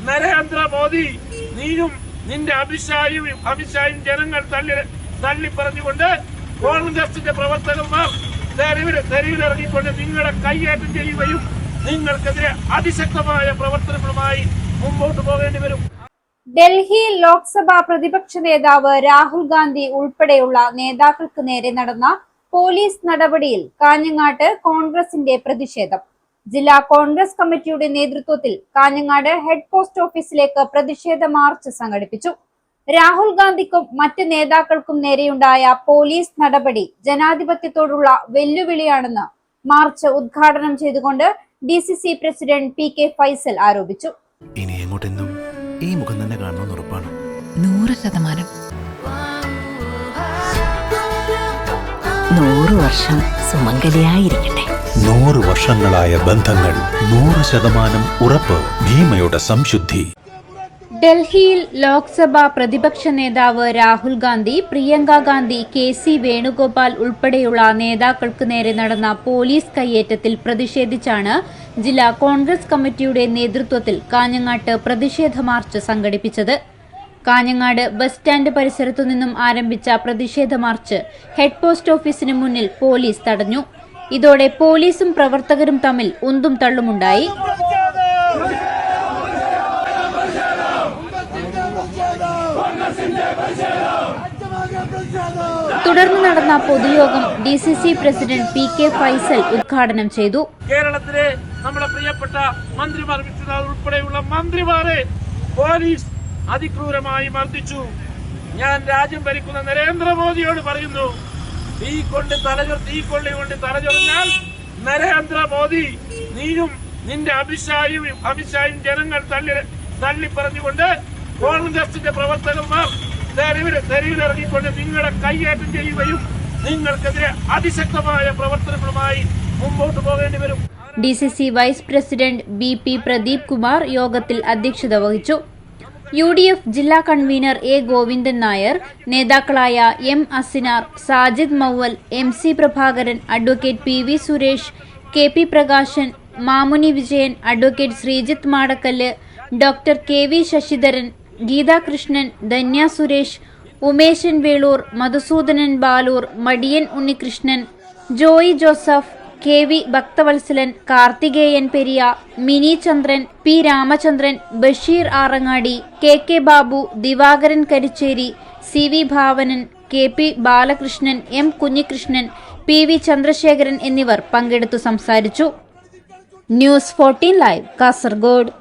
നരേന്ദ്രമോദി നീയും നിന്റെ അമിത്ഷായും ജനങ്ങൾ തള്ളി പറഞ്ഞുകൊണ്ട് കോൺഗ്രസിന്റെ പ്രവർത്തകന്മാർ തെരുവിലിറങ്ങിക്കൊണ്ട് നിങ്ങളെ കൈയേറ്റം ചെയ്യുകയും നിങ്ങൾക്കെതിരെ അതിശക്തമായ പ്രവർത്തനങ്ങളുമായി മുമ്പോട്ട് പോകേണ്ടി വരും. ഡൽഹി ലോക്സഭാ പ്രതിപക്ഷ നേതാവ് രാഹുൽ ഗാന്ധി ഉൾപ്പെടെയുള്ള നേതാക്കൾക്ക് നേരെ നടന്ന പോലീസ് നടപടിയിൽ കാഞ്ഞങ്ങാട്ട് കോൺഗ്രസിന്റെ പ്രതിഷേധം. ജില്ലാ കോൺഗ്രസ് കമ്മിറ്റിയുടെ നേതൃത്വത്തിൽ കാഞ്ഞങ്ങാട് ഹെഡ് പോസ്റ്റ് ഓഫീസിലേക്ക് പ്രതിഷേധ മാർച്ച് സംഘടിപ്പിച്ചു. രാഹുൽ ഗാന്ധിക്കും മറ്റ് നേതാക്കൾക്കും നേരെയുണ്ടായ പോലീസ് നടപടി ജനാധിപത്യത്തോടുള്ള വെല്ലുവിളിയാണെന്ന് മാർച്ച് ഉദ്ഘാടനം ചെയ്തുകൊണ്ട് DCC പ്രസിഡന്റ് PK ഫൈസൽ ആരോപിച്ചു. ഇനി എങ്ങോട്ടെന്നും ഈ മുഖം തന്നെ കാണണമെന്ന് ഉറപ്പാണ്. 100%. 100 വർഷം സുമംഗലിയായിരിക്കട്ടെ. 100 വർഷങ്ങളായ ബന്ധങ്ങൾ 100% ഉറപ്പ്. ഭീമയുടെ സംശുദ്ധി. ഡൽഹിയിൽ ലോക്സഭാ പ്രതിപക്ഷ നേതാവ് രാഹുൽ ഗാന്ധി, പ്രിയങ്ക ഗാന്ധി, KC വേണുഗോപാൽ ഉൾപ്പെടെയുള്ള നേതാക്കൾക്ക് നേരെ നടന്ന പോലീസ് കയ്യേറ്റത്തിൽ പ്രതിഷേധിച്ചാണ് ജില്ലാ കോൺഗ്രസ് കമ്മിറ്റിയുടെ നേതൃത്വത്തിൽ കാഞ്ഞങ്ങാട്ട് പ്രതിഷേധ മാർച്ച് സംഘടിപ്പിച്ചത്. കാഞ്ഞങ്ങാട് ബസ് സ്റ്റാൻഡ് പരിസരത്തു നിന്നും ആരംഭിച്ച പ്രതിഷേധ മാർച്ച് ഹെഡ് പോസ്റ്റ് ഓഫീസിന് മുന്നിൽ പോലീസ് തടഞ്ഞു. ഇതോടെ പോലീസും പ്രവർത്തകരും തമ്മിൽ ഉന്തും തള്ളുമുണ്ടായി. തുടർന്ന് നടന്ന പൊതുയോഗം DCC പ്രസിഡന്റ് PK ഫൈസൽ ഉദ്ഘാടനം ചെയ്തു. കേരളത്തിലെ നമ്മുടെ പ്രിയപ്പെട്ട മന്ത്രിമാർ ഉൾപ്പെടെയുള്ള മന്ത്രിമാരെ പോലീസ് അതിക്രൂരമായി മർദ്ദിച്ചു. ഞാൻ രാജ്യം ഭരിക്കുന്ന നരേന്ദ്രമോദിയോട് പറയുന്നു, തീ കൊണ്ട് തലചൊറിഞ്ഞാൽ നരേന്ദ്രമോദി നീയും നിന്റെ അമിത്ഷായും ജനങ്ങൾ തള്ളി പറഞ്ഞുകൊണ്ട് കോൺഗ്രസിന്റെ പ്രവർത്തകന്മാർ തെരുവിലിറങ്ങിക്കൊണ്ട് നിങ്ങളെ കൈയേറ്റം ചെയ്യുകയും നിങ്ങൾക്കെതിരെ അതിശക്തമായ പ്രവർത്തനങ്ങളുമായി മുമ്പോട്ട് പോകേണ്ടി വരും. DCC vice president BP Pradeep Kumar യോഗത്തിൽ അധ്യക്ഷത വഹിച്ചു. UDF ജില്ലാ കൺവീനർ A ഗോവിന്ദൻ നായർ, നേതാക്കളായ M Asinar, Sajid Mouval, MC Prabhakaran, advocate PV Suresh, KP Prakashan, Mamuni Vijayan, advocate Sreejith Madakkal, doctor KV Sasidharan, Geetha Krishnan, Dhanya Suresh, Umeshan Velur, Madhusudanan Balur, Madiyan Unnikrishnan, Joy Joseph, KV Bhakthavalsalan, Karthikeyan Periya, Mini Chandran, P Ramachandran, Basheer Arangadi, KK Babu, Divakaran Karicheri, CV Bhavanan, KP Balakrishnan, M Kunhikrishnan, PV Chandrasekharan എന്നിവർ പങ്കെടുത്തു സംസാരിച്ചു. News 14 live Kasaragod.